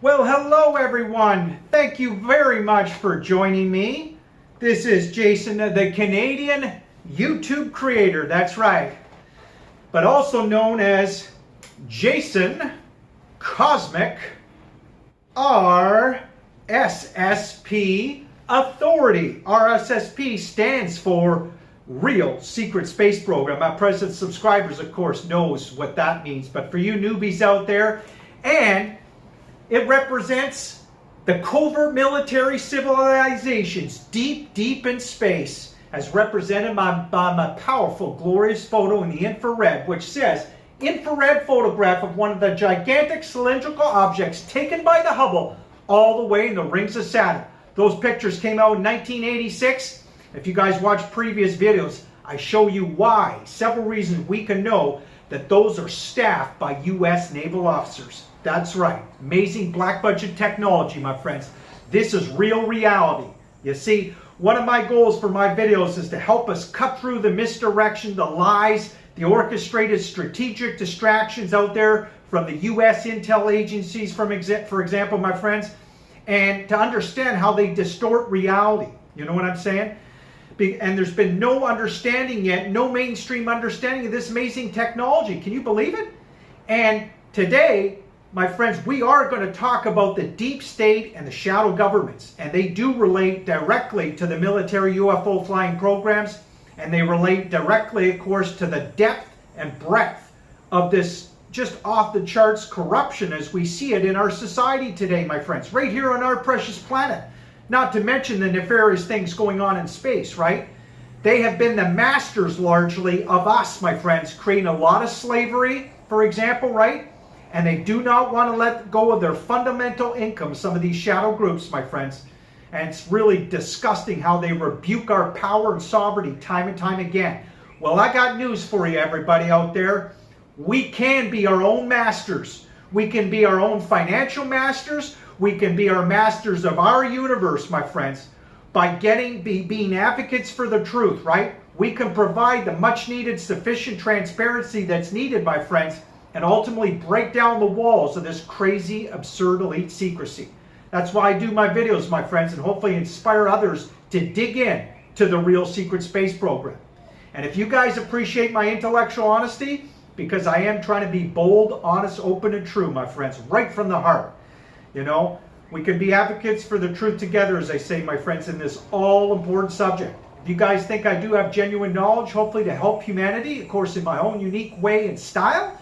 Well, hello everyone. Thank you very much for joining me. This is Jason, the Canadian YouTube creator. That's right. But also known as Jason Cosmic RSSP Authority. RSSP stands for Real Secret Space Program. My present subscribers, of course, knows what that means. But for you newbies out there, and it represents the covert military civilizations deep, deep in space, as represented by my powerful, glorious photo in the infrared, which says, infrared photograph of one of the gigantic cylindrical objects taken by the Hubble all the way in the rings of Saturn. Those pictures came out in 1986. If you guys watched previous videos, I show you why. Several reasons we can know that those are staffed by U.S. naval officers. That's right. Amazing black budget technology, my friends. This is real reality. You see, one of my goals for my videos is to help us cut through the misdirection, the lies, the orchestrated strategic distractions out there from the U.S. intel agencies, for example, my friends, and to understand how they distort reality. You know what I'm saying? And there's been no understanding yet, no mainstream understanding of this amazing technology. Can you believe it? And today, my friends, we are going to talk about the deep state and the shadow governments. And they do relate directly to the military UFO flying programs. And they relate directly, of course, to the depth and breadth of this just off the charts corruption as we see it in our society today, my friends. Right here on our precious planet. Not to mention the nefarious things going on in space, right? They have been the masters largely of us, my friends, creating a lot of slavery, for example, right? And they do not want to let go of their fundamental income, some of these shadow groups, my friends. And it's really disgusting how they rebuke our power and sovereignty time and time again. Well, I got news for you, everybody out there. We can be our own masters. We can be our own financial masters. We can be our masters of our universe, my friends, by being advocates for the truth, right? We can provide the much needed sufficient transparency that's needed, my friends, and ultimately break down the walls of this crazy, absurd elite secrecy. That's why I do my videos, my friends, and hopefully inspire others to dig in to the real secret space program. And if you guys appreciate my intellectual honesty, because I am trying to be bold, honest, open, and true, my friends, right from the heart. You know, we can be advocates for the truth together, as I say, my friends, in this all-important subject. If you guys think I do have genuine knowledge, hopefully to help humanity, of course, in my own unique way and style,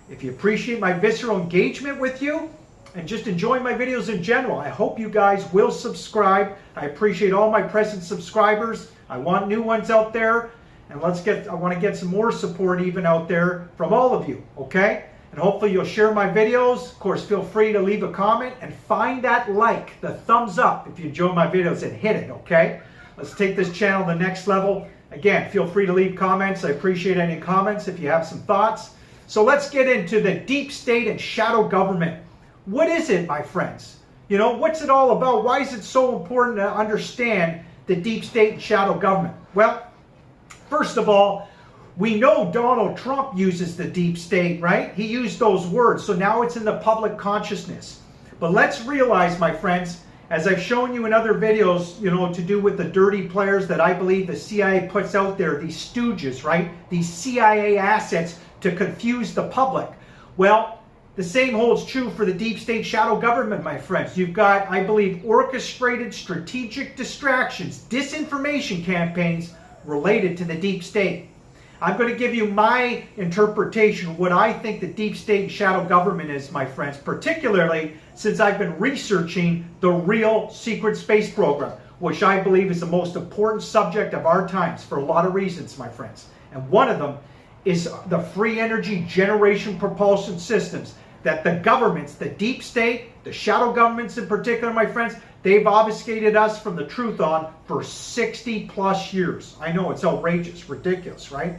if you appreciate my visceral engagement with you and just enjoy my videos in general, I hope you guys will subscribe. I appreciate all my present subscribers. I want new ones out there. And I want to get some more support even out there from all of you, okay? And hopefully you'll share my videos. Of course, feel free to leave a comment and find that like, the thumbs up if you enjoy my videos, and hit it, okay? Let's take this channel to the next level. Again, feel free to leave comments. I appreciate any comments if you have some thoughts. So let's get into the deep state and shadow government. What is it, my friends? You know, what's it all about? Why is it so important to understand the deep state and shadow government? Well, first of all, we know Donald Trump uses the deep state, right? He used those words, so now it's in the public consciousness. But let's realize, my friends, as I've shown you in other videos, you know, to do with the dirty players that I believe the CIA puts out there, these stooges, right? These CIA assets to confuse the public. Well, the same holds true for the deep state shadow government, my friends. You've got, I believe, orchestrated strategic distractions, disinformation campaigns related to the deep state. I'm going to give you my interpretation of what I think the deep state and shadow government is, my friends, particularly since I've been researching the real secret space program, which I believe is the most important subject of our times for a lot of reasons, my friends. And one of them is the free energy generation propulsion systems that the governments, the deep state, the shadow governments in particular, my friends, they've obfuscated us from the truth on for 60 plus years. I know it's outrageous, ridiculous, right?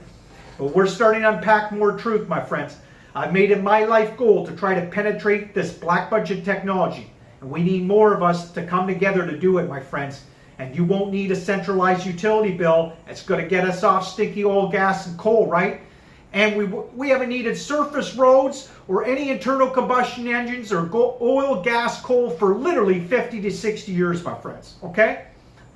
But we're starting to unpack more truth, my friends. I've made it my life goal to try to penetrate this black budget technology. And we need more of us to come together to do it, my friends. And you won't need a centralized utility bill. It's going to get us off stinky oil, gas, and coal, right? And we haven't needed surface roads or any internal combustion engines or oil, gas, coal for literally 50 to 60 years, my friends. Okay?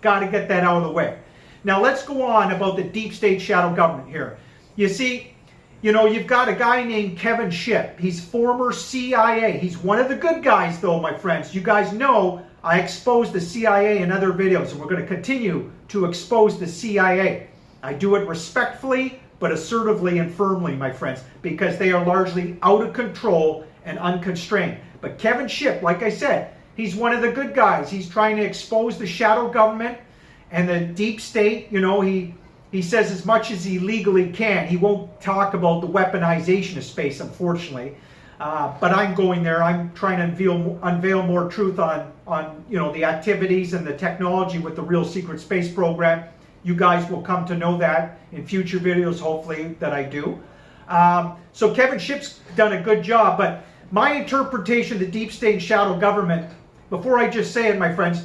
Got to get that out of the way. Now let's go on about the deep state shadow government here. You see, you've got a guy named Kevin Shipp. He's former CIA. He's one of the good guys, though, my friends. You guys know I exposed the CIA in other videos, and we're going to continue to expose the CIA. I do it respectfully, but assertively and firmly, my friends, because they are largely out of control and unconstrained. But Kevin Shipp, like I said, he's one of the good guys. He's trying to expose the shadow government and the deep state. He says as much as he legally can. He won't talk about the weaponization of space, unfortunately. But I'm going there. I'm trying to unveil more truth on the activities and the technology with the real secret space program. You guys will come to know that in future videos, hopefully, that I do. So Kevin Shipp's done a good job, but my interpretation of the deep state and shadow government, before I just say it, my friends,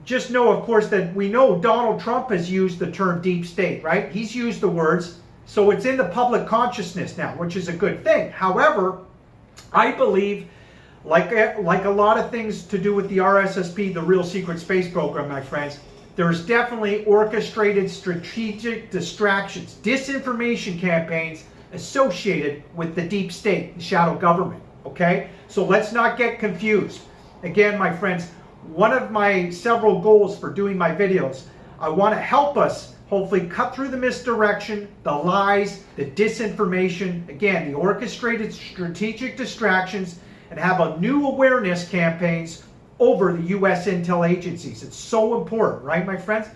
just know, of course, that we know Donald Trump has used the term deep state, right? He's used the words, so it's in the public consciousness now, which is a good thing. However, I believe, like a lot of things to do with the RSSP, the real secret space program, my friends, there's definitely orchestrated strategic distractions, disinformation campaigns associated with the deep state, the shadow government, okay? So let's not get confused. Again, my friends, one of my several goals for doing my videos, I want to help us hopefully cut through the misdirection, the lies, the disinformation, again, the orchestrated strategic distractions, and have a new awareness campaigns over the U.S. intel agencies. It's so important, right, my friends?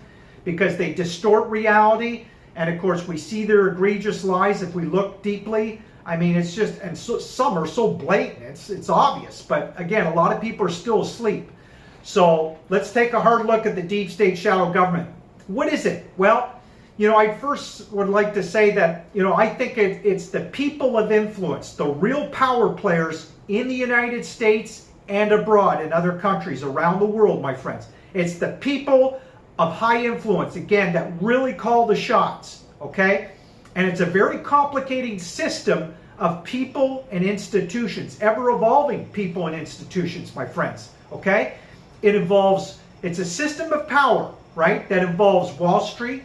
Because they distort reality, and of course we see their egregious lies if we look deeply. I mean, it's just, and so, some are so blatant, it's obvious, but again, a lot of people are still asleep. So let's take a hard look at the deep state shadow government. What is it? Well, I first would like to say that, I think it's the people of influence, the real power players in the United States and abroad in other countries around the world, my friends. It's the people of high influence, again, that really call the shots, okay? And it's a very complicated system of people and institutions, ever-evolving people and institutions, my friends, okay? It's a system of power, right, that involves Wall Street.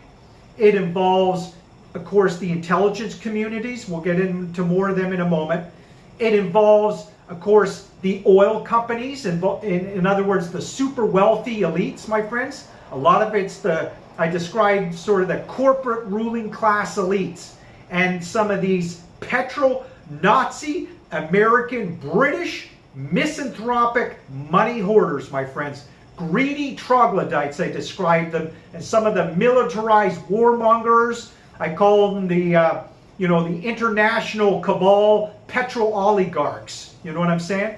It involves, of course, the intelligence communities. We'll get into more of them in a moment. It involves, of course, the oil companies, in other words, the super wealthy elites, my friends. A lot of it's I described sort of the corporate ruling class elites and some of these petro-Nazi, American, British, misanthropic money hoarders, my friends. Greedy troglodytes, I described them, and some of the militarized warmongers. I call them the international cabal petro-oligarchs. You know what I'm saying?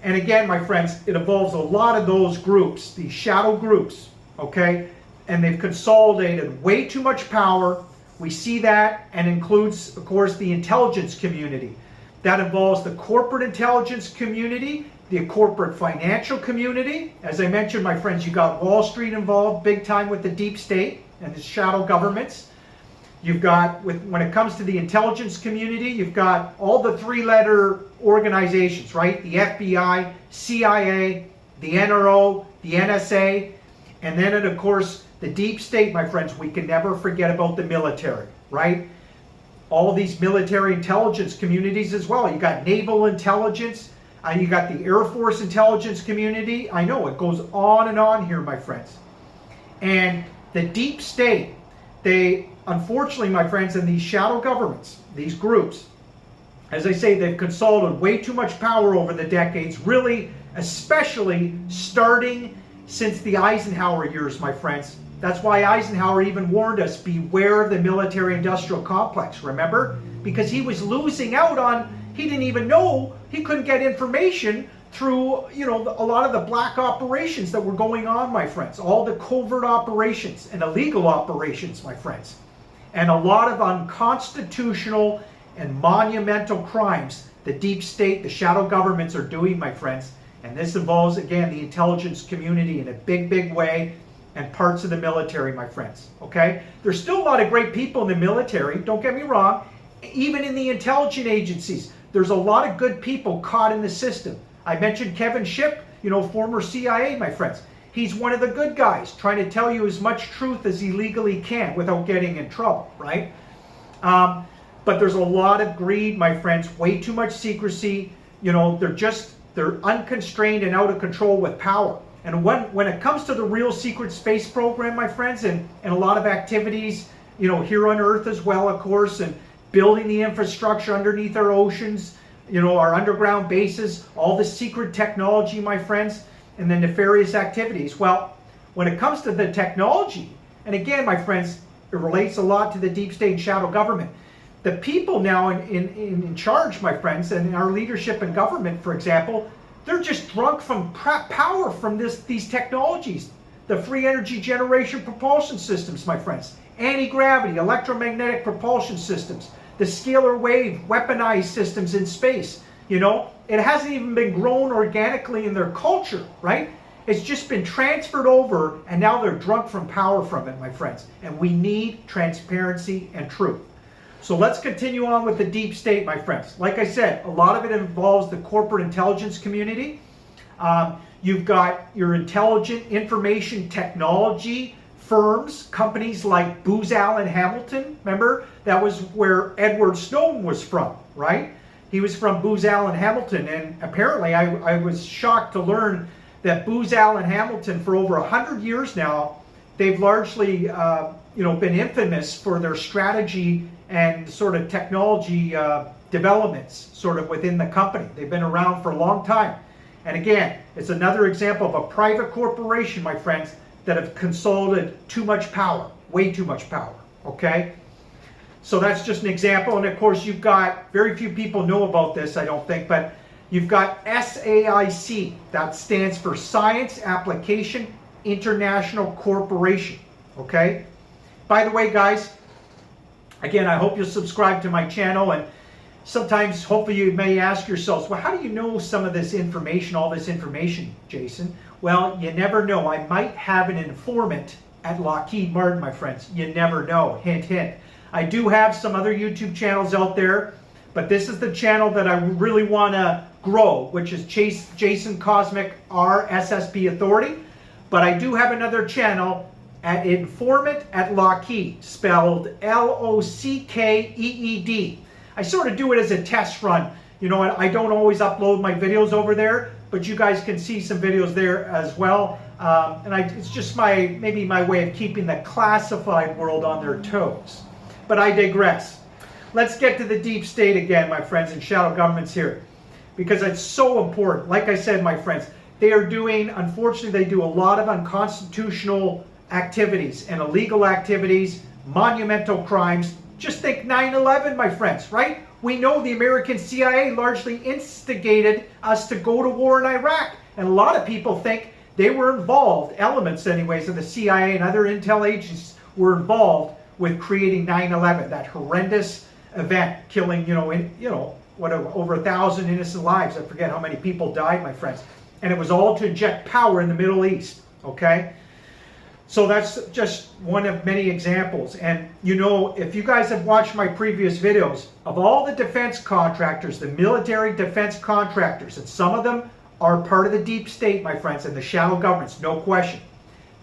And again, my friends, it involves a lot of those groups, these shadow groups, okay? And they've consolidated way too much power. We see that, and includes, of course, the intelligence community. That involves the corporate intelligence community, the corporate financial community. As I mentioned, my friends, you got Wall Street involved big time with the deep state and the shadow governments. You've got, when it comes to the intelligence community, you've got all the three-letter organizations, right? The FBI, CIA, the NRO, the NSA, and then, of course, the deep state, my friends. We can never forget about the military, right? All these military intelligence communities as well. You got naval intelligence, you got the Air Force intelligence community. I know it goes on and on here, my friends. And the deep state, they, unfortunately, my friends, in these shadow governments, these groups, as I say, they've consolidated way too much power over the decades, really, especially starting since the Eisenhower years, my friends. That's why Eisenhower even warned us, beware of the military-industrial complex, remember? Because he was losing out on, he didn't even know, he couldn't get information through, a lot of the black operations that were going on, my friends. All the covert operations and illegal operations, my friends. And a lot of unconstitutional and monumental crimes the deep state, the shadow governments are doing, my friends. And this involves, again, the intelligence community in a big, big way, and parts of the military, my friends, okay? There's still a lot of great people in the military, don't get me wrong, even in the intelligence agencies, there's a lot of good people caught in the system. I mentioned Kevin Shipp, you know, former CIA, my friends. He's one of the good guys, trying to tell you as much truth as he legally can without getting in trouble, right? But there's a lot of greed, my friends, way too much secrecy. You know, they're unconstrained and out of control with power. And when it comes to the real secret space program, my friends, and a lot of activities, you know, here on Earth as well, of course, and building the infrastructure underneath our oceans, you know, our underground bases, all the secret technology, my friends, and the nefarious activities. Well, when it comes to the technology, and again, my friends, it relates a lot to the deep state and shadow government. The people now in charge, my friends, and our leadership and government, for example, they're just drunk from power from these technologies. The free energy generation propulsion systems, my friends. Anti-gravity, electromagnetic propulsion systems. The scalar wave weaponized systems in space. You know, it hasn't even been grown organically in their culture, right? It's just been transferred over, and now they're drunk from power from it, my friends. And we need transparency and truth. So let's continue on with the deep state, my friends. Like I said, a lot of it involves the corporate intelligence community. You've got your intelligent information technology firms, companies like Booz Allen Hamilton. Remember, that was where Edward Snowden was from, right? He was from Booz Allen Hamilton, and apparently I was shocked to learn that Booz Allen Hamilton, for over 100 years now, they've largely been infamous for their strategy and sort of technology developments sort of within the company. They've been around for a long time. And again, it's another example of a private corporation, my friends, that have consolidated too much power, way too much power, okay? So that's just an example. And of course, you've got, very few people know about this, I don't think, but you've got SAIC. That stands for Science Application International Corporation, okay? By the way, guys, again, I hope you'll subscribe to my channel, and sometimes, hopefully, you may ask yourselves, well, how do you know some of this information, all this information, Jason? Well, you never know. I might have an informant at Lockheed Martin, my friends. You never know. Hint, hint. I do have some other YouTube channels out there, but this is the channel that I really want to grow, which is Jason Cosmic R SSP Authority. But I do have another channel at Informant at Lockheed, spelled L-O-C-K-E-E-D. I sort of do it as a test run. You know, I don't always upload my videos over there, but you guys can see some videos there as well. It's just maybe my way of keeping the classified world on their toes. But I digress. Let's get to the deep state again, my friends, and shadow governments here, because it's so important. Like I said, my friends, they are doing, unfortunately, they do a lot of unconstitutional activities and illegal activities, monumental crimes. Just think 9/11, my friends, right? We know the American CIA largely instigated us to go to war in Iraq. And a lot of people think they were involved, elements anyways of the CIA and other intel agencies were involved with creating 9/11, that horrendous event, killing, over 1,000 innocent lives. I forget how many people died, my friends. And it was all to inject power in the Middle East, okay? So that's just one of many examples. And you know, if you guys have watched my previous videos, of all the defense contractors, the military defense contractors, and some of them are part of the deep state, my friends, and the shadow governments, no question.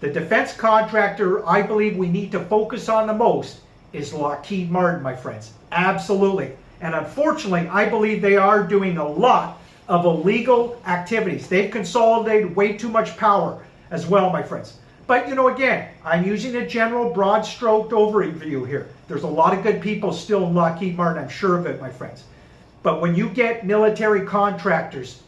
The defense contractor I believe we need to focus on the most is Lockheed Martin, my friends. Absolutely. And unfortunately, I believe they are doing a lot of illegal activities. They've consolidated way too much power as well, my friends. But, you know, again, I'm using a general broad-stroked overview here. There's a lot of good people still in Lockheed Martin, I'm sure of it, my friends. But when you get military contractors,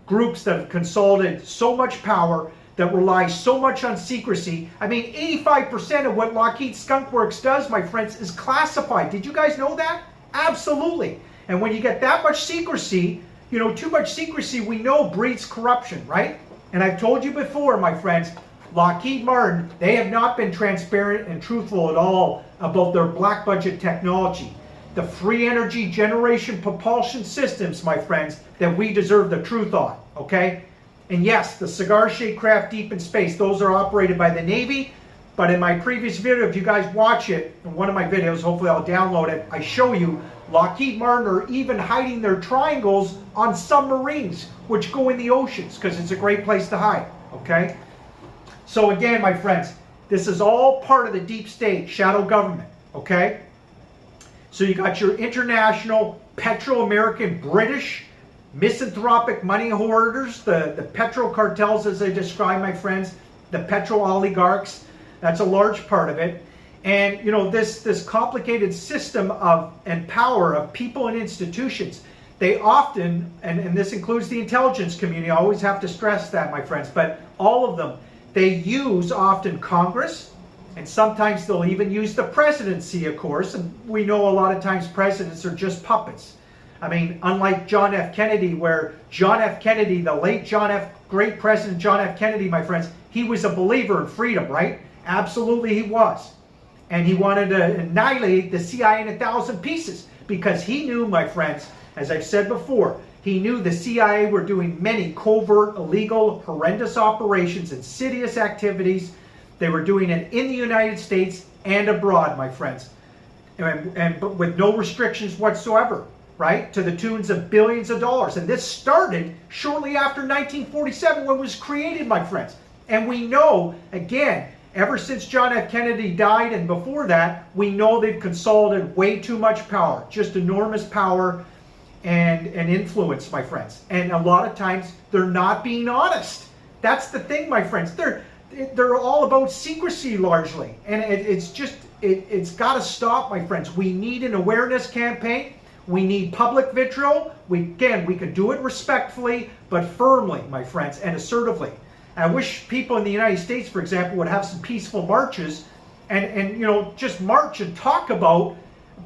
groups that have consolidated so much power, that rely so much on secrecy, I mean, 85% of what Lockheed Skunk Works does, my friends, is classified. Did you guys know that? Absolutely. And when you get that much secrecy, you know, too much secrecy, we know breeds corruption, right? And I've told you before, my friends, Lockheed Martin, they have not been transparent and truthful at all about their black budget technology. The free energy generation propulsion systems, my friends, that we deserve the truth on, okay? And yes, the cigar-shaped craft deep in space, those are operated by the Navy. But in my previous video, if you guys watch it, in one of my videos, hopefully I'll download it, I show you Lockheed Martin are even hiding their triangles on submarines, which go in the oceans, because it's a great place to hide, okay? So again, my friends, this is all part of the deep state, shadow government, okay? So you got your international, petro-American, British, misanthropic money hoarders, the petro cartels as I describe, my friends, the petro oligarchs. That's a large part of it. And you know, this complicated system of and power of people and institutions, they often, and this includes the intelligence community, I always have to stress that, my friends, but all of them, they use often Congress, and sometimes they'll even use the presidency, of course, and we know a lot of times presidents are just puppets. I mean, unlike John F. Kennedy, where John F. Kennedy, the late great President John F. Kennedy, my friends, he was a believer in freedom, right? Absolutely he was. And he wanted to annihilate the CIA in 1,000 pieces because he knew, my friends, as I've said before, he knew the CIA were doing many covert, illegal, horrendous operations, insidious activities. They were doing it in the United States and abroad, my friends, but with no restrictions whatsoever, right? To the tunes of billions of dollars. And this started shortly after 1947 when it was created, my friends. And we know, again, ever since John F. Kennedy died and before that, we know they've consolidated way too much power, just enormous power and influence, my friends. And a lot of times they're not being honest. That's the thing, my friends. They're all about secrecy largely. And it's got to stop, my friends. We need an awareness campaign. We need public vitriol. We can do it respectfully, but firmly, my friends, and assertively. I wish people in the United States, for example, would have some peaceful marches and you know, just march and talk about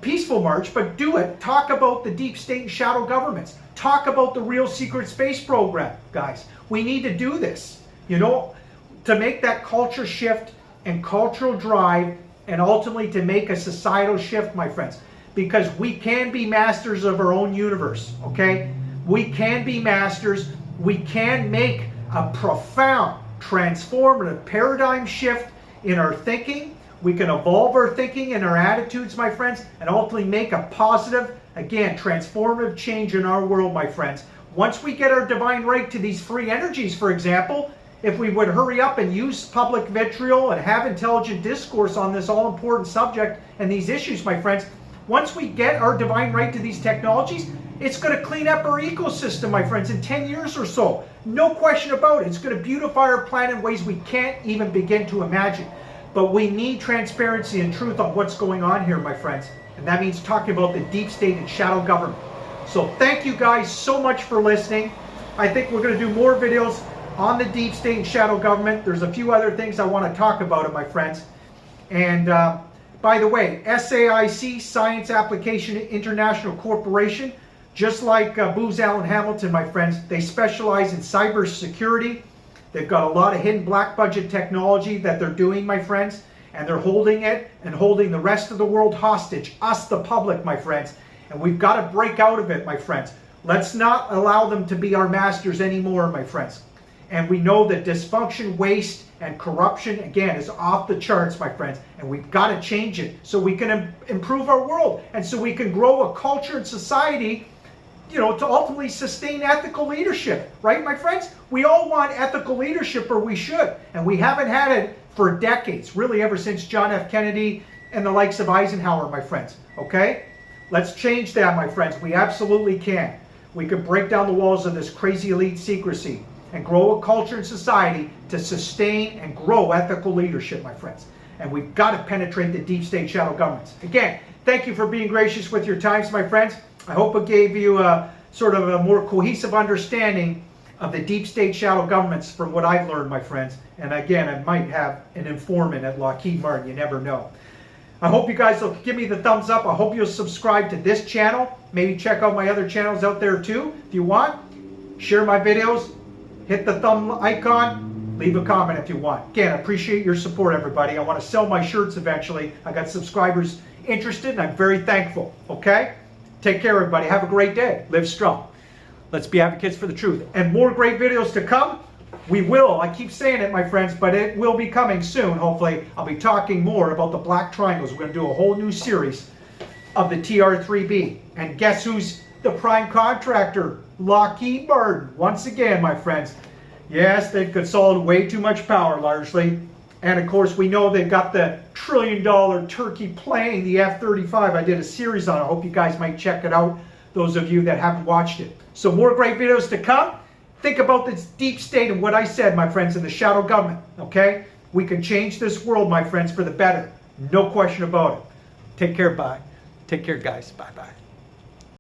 peaceful march, but do it. Talk about the deep state and shadow governments. Talk about the real secret space program, guys. We need to do this, you know, to make that culture shift and cultural drive and ultimately to make a societal shift, my friends, because we can be masters of our own universe, okay? We can be masters. We can make a profound, transformative paradigm shift in our thinking. We can evolve our thinking and our attitudes, my friends, and ultimately make a positive, again, transformative change in our world, my friends. Once we get our divine right to these free energies, for example, if we would hurry up and use public vitriol and have intelligent discourse on this all-important subject and these issues, my friends, once we get our divine right to these technologies, it's going to clean up our ecosystem, my friends, in 10 years or so. No question about it. It's going to beautify our planet in ways we can't even begin to imagine. But we need transparency and truth on what's going on here, my friends. And that means talking about the deep state and shadow government. So thank you guys so much for listening. I think we're going to do more videos on the deep state and shadow government. There's a few other things I want to talk about, my friends. And by the way, SAIC, Science Application International Corporation, just like Booz Allen Hamilton, my friends, they specialize in cybersecurity. They've got a lot of hidden black budget technology that they're doing, my friends, and they're holding it and holding the rest of the world hostage, us the public, my friends. And we've got to break out of it, my friends. Let's not allow them to be our masters anymore, my friends. And we know that dysfunction, waste, and corruption, again, is off the charts, my friends. And we've got to change it so we can improve our world and so we can grow a culture and society, you know, to ultimately sustain ethical leadership. Right, my friends? We all want ethical leadership, or we should. And we haven't had it for decades, really ever since John F. Kennedy and the likes of Eisenhower, my friends. Okay? Let's change that, my friends. We absolutely can. We can break down the walls of this crazy elite secrecy and grow a culture and society to sustain and grow ethical leadership, my friends. And we've got to penetrate the deep state shadow governments. Again, thank you for being gracious with your times, my friends. I hope it gave you a sort of a more cohesive understanding of the deep state shadow governments from what I've learned, my friends. And again, I might have an informant at Lockheed Martin. You never know. I hope you guys will give me the thumbs up. I hope you'll subscribe to this channel. Maybe check out my other channels out there too, if you want. Share my videos. Hit the thumb icon. Leave a comment if you want. Again, I appreciate your support, everybody. I want to sell my shirts eventually. I got subscribers interested, and I'm very thankful. Okay? Take care, everybody. Have a great day. Live strong. Let's be advocates for the truth. And more great videos to come. We will. I keep saying it, my friends, but it will be coming soon, hopefully. I'll be talking more about the black triangles. We're going to do a whole new series of the TR-3B. And guess who's the prime contractor? Lockheed Martin. Once again, my friends. Yes, they've consolidated way too much power, largely. And of course, we know they've got the trillion-dollar turkey plane, the F-35. I did a series on it. I hope you guys might check it out, those of you that haven't watched it. So more great videos to come. Think about this deep state and what I said, my friends, in the shadow government, okay? We can change this world, my friends, for the better. No question about it. Take care, bye. Take care, guys. Bye-bye.